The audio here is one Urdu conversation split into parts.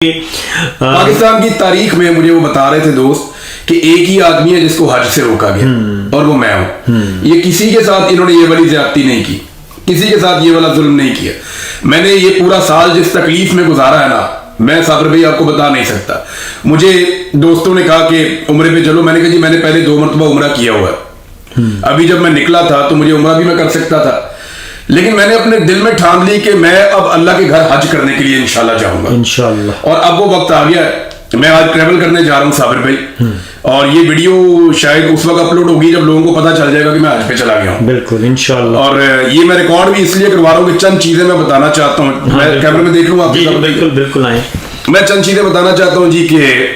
پاکستان کی تاریخ میں مجھے وہ بتا رہے تھے دوست کہ ایک ہی آدمی ہے جس کو حج سے روکا گیا اور وہ میں ہوں. یہ کسی کے ساتھ انہوں نے یہ والی زیادتی نہیں کی, کسی کے ساتھ یہ والا ظلم نہیں کیا. میں نے یہ پورا سال جس تکلیف میں گزارا ہے نا, میں صابر بھائی آپ کو بتا نہیں سکتا. مجھے دوستوں نے کہا کہ عمرے پہ چلو, میں نے کہا جی میں نے پہلے 2 مرتبہ عمرہ کیا ہوا ہے, ابھی جب میں نکلا تھا تو مجھے عمرہ بھی میں کر سکتا تھا, لیکن میں نے اپنے دل میں ٹھان لی کہ میں اب اللہ کے گھر حج کرنے کے لیے انشاءاللہ جاؤں گا انشاءاللہ. اور اب وہ وقت آ گیا ہے, میں آج ٹریول کرنے جا رہا ہوں صابر بھائی, اور یہ ویڈیو شاید اس وقت اپلوڈ ہوگی جب لوگوں کو پتہ چل جائے گا کہ میں حج پہ چلا گیا ہوں. بالکل انشاءاللہ. اور یہ میں ریکارڈ بھی اس لیے کروا رہا ہوں کہ چند چیزیں میں بتانا چاہتا ہوں. میں کیمرے میں دیکھ لوں آپ. بالکل بالکل آئیں. میں چند چیزیں بتانا چاہتا ہوں جی کہ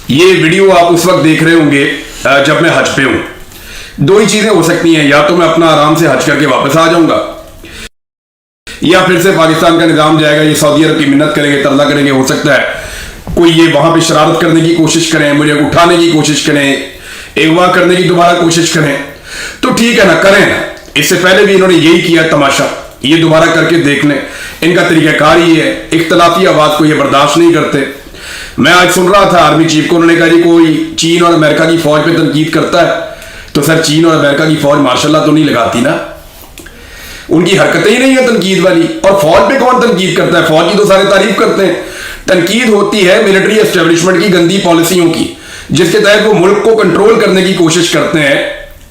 یہ ویڈیو آپ اس وقت دیکھ رہے ہوں گے جب میں حج پہ ہوں. 2 ہی چیزیں ہو سکتی ہیں, یا تو میں اپنا آرام سے حج کر کے واپس آ جاؤں گا, یا پھر سے پاکستان کا نظام جائے گا, یہ سعودی عرب کی منت کریں گے, ترلا کریں گے. ہو سکتا ہے کوئی یہ وہاں پہ شرارت کرنے کی کوشش کریں, مجھے اٹھانے کی کوشش کریں, اغوا کرنے کی دوبارہ کوشش کریں, تو ٹھیک ہے نا, کریں نا. اس سے پہلے بھی انہوں نے یہی کیا تماشا, یہ دوبارہ کر کے دیکھ لیں. ان کا طریقہ کار یہ ہے, اختلافی آواز کو یہ برداشت نہیں کرتے. میں آج سن رہا تھا آرمی چیف کو, انہوں نے کہا جی کوئی چین اور امریکہ کی فوج پہ تنقید کرتا ہے تو سر چین اور امریکہ کی فوج ماشاء اللہ تو نہیں لگاتی نا, ان کی حرکتیں ہی نہیں ہیں تنقید والی. اور فوج پہ کون تنقید کرتا ہے؟ فوج کی تو سارے تعریف کرتے ہیں. تنقید ہوتی ہے ملٹری اسٹیبلشمنٹ کی گندی پالیسیوں کی, جس کے تحت وہ ملک کو کنٹرول کرنے کی کوشش کرتے ہیں,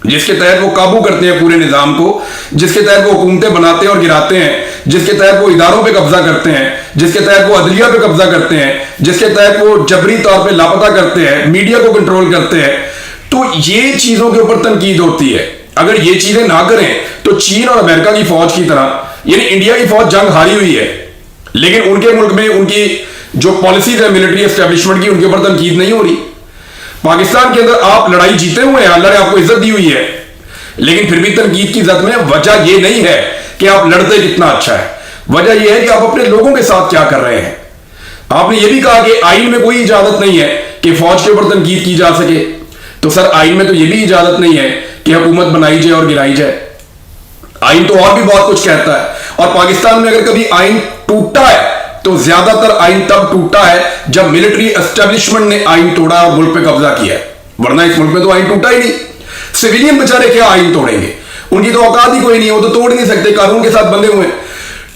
جس کے تحت وہ قابو کرتے ہیں پورے نظام کو, جس کے تحت وہ حکومتیں بناتے ہیں اور گراتے ہیں, جس کے تحت وہ اداروں پہ قبضہ کرتے ہیں, جس کے تحت وہ عدلیہ پہ قبضہ کرتے ہیں, جس کے تحت وہ جبری طور پہ لاپتہ کرتے ہیں, میڈیا کو کنٹرول کرتے ہیں. تو یہ چیزوں کے اوپر تنقید ہوتی ہے. اگر یہ چیزیں نہ کریں تو چین اور امریکہ کی فوج کی طرح, یعنی انڈیا کی فوج جنگ ہاری ہوئی ہے لیکن ان کے ملک میں ان کی جو پالیسیز ہے ملٹری اسٹیبلشمنٹ کی, ان کے اوپر تنقید نہیں ہو رہی. پاکستان کے اندر آپ لڑائی جیتے ہوئے ہیں, اللہ نے آپ کو عزت دی ہوئی ہے, لیکن پھر بھی تنقید کی زد میں وجہ یہ نہیں ہے کہ آپ لڑتے کتنا اچھا ہے, وجہ یہ ہے کہ آپ اپنے لوگوں کے ساتھ کیا کر رہے ہیں. آپ نے یہ بھی کہا کہ آئین میں کوئی اجازت نہیں ہے کہ فوج کے اوپر تنقید کی جا سکے, تو سر آئین میں تو یہ بھی اجازت نہیں ہے کہ حکومت بنائی جائے اور گرائی جائے. آئین تو اور بھی بہت کچھ کہتا ہے, اور پاکستان میں اگر کبھی آئین ٹوٹا ہے تو زیادہ تر آئین تب ٹوٹا ہے جب ملٹری اسٹیبلشمنٹ نے آئین توڑا اور ملک پہ قبضہ کیا ہے, ورنہ اس ملک میں تو آئین ٹوٹا ہی نہیں. سویلین بیچارے کیا آئین توڑیں گے, ان کی تو اوقات ہی کوئی نہیں ہے, وہ تو توڑ نہیں سکتے, قانون کے ساتھ بندھے ہوئے.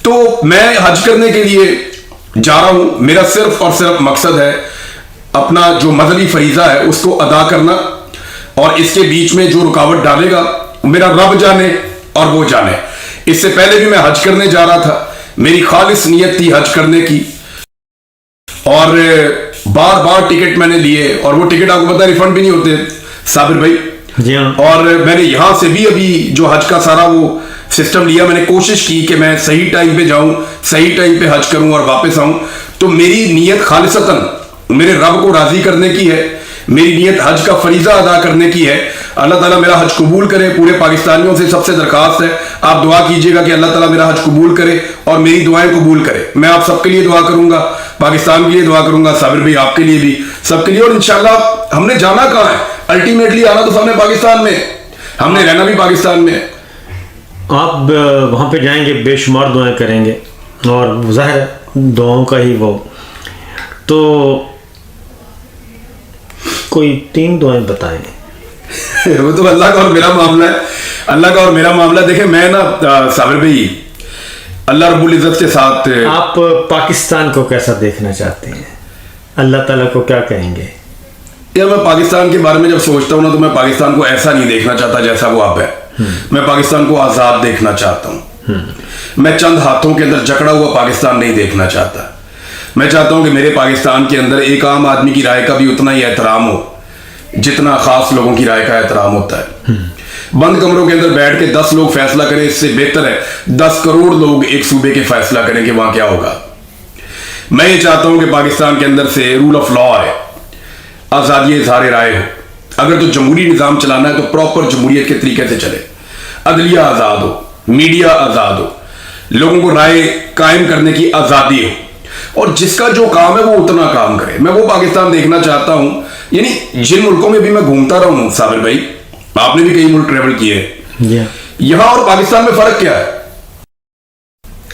تو میں حج کرنے کے لیے جا رہا ہوں, میرا صرف اور صرف مقصد ہے اپنا جو مذہبی فریضہ ہے اس کو ادا کرنا, اور اس کے بیچ میں جو رکاوٹ ڈالے گا میرا رب جانے اور وہ جانے. اس سے پہلے بھی میں حج کرنے جا رہا تھا, میری خالص نیت تھی حج کرنے کی, اور بار بار ٹکٹ میں نے لیے, اور وہ ٹکٹ آپ کو پتہ ہے ریفنڈ بھی نہیں ہوتے صابر بھائی. اور میں نے یہاں سے بھی ابھی جو حج کا سارا وہ سسٹم لیا, میں نے کوشش کی کہ میں صحیح ٹائم پہ جاؤں, صحیح ٹائم پہ حج کروں اور واپس آؤں. تو میری نیت خالصتاً میرے رب کو راضی کرنے کی ہے, میری نیت حج کا فریضہ ادا کرنے کی ہے. اللہ تعالیٰ میرا حج قبول کرے. پورے پاکستانیوں سے سب سے درخواست ہے آپ دعا کیجئے گا کہ اللہ تعالیٰ میرا حج قبول کرے اور میری دعائیں قبول کرے. میں آپ سب کے لیے دعا کروں گا, پاکستان کے لیے دعا کروں گا, صابر بھائی آپ کے لیے بھی, سب کے لیے. اور انشاءاللہ ہم نے جانا کہاں ہے, الٹیمیٹلی آنا تو سب نے پاکستان میں, ہم نے رہنا بھی پاکستان میں. آپ وہاں پہ جائیں گے, بے شمار دعائیں کریں گے, اور ظاہر دعاؤں کا ہی وہ. تو کوئی 3 دعائیں بتائیں. وہ تو اللہ کا اور میرا معاملہ ہے, اللہ کا اور میرا معاملہ. دیکھیں میں نا صابر بھائی اللہ رب العزت کے ساتھ, آپ پاکستان کو کیسا دیکھنا چاہتے ہیں, اللہ تعالیٰ کو کیا کہیں گے؟ یار میں پاکستان کے بارے میں جب سوچتا ہوں نا تو میں پاکستان کو ایسا نہیں دیکھنا چاہتا جیسا وہ اب ہے. میں پاکستان کو آزاد دیکھنا چاہتا ہوں. میں چند ہاتھوں کے اندر جکڑا ہوا پاکستان نہیں دیکھنا چاہتا. میں چاہتا ہوں کہ میرے پاکستان کے اندر ایک عام آدمی کی رائے کا بھی اتنا ہی احترام ہو جتنا خاص لوگوں کی رائے کا احترام ہوتا ہے. بند کمروں کے اندر بیٹھ کے 10 لوگ فیصلہ کریں, اس سے بہتر ہے 10 کروڑ لوگ ایک صوبے کے فیصلہ کریں کہ وہاں کیا ہوگا. میں یہ چاہتا ہوں کہ پاکستان کے اندر سے رول آف لا ہے, آزادی اظہار رائے ہو. اگر تو جمہوری نظام چلانا ہے تو پراپر جمہوریت کے طریقے سے چلے, عدلیہ آزاد ہو, میڈیا آزاد ہو, لوگوں کو رائے قائم کرنے کی آزادی ہو, اور جس کا جو کام ہے وہ اتنا کام کرے. میں وہ پاکستان دیکھنا چاہتا ہوں. یعنی جن ملکوں میں بھی میں گھومتا رہا ہوں صابر بھائی, آپ نے بھی کئی ملک ٹریول کیے, یہاں اور پاکستان میں فرق کیا ہے؟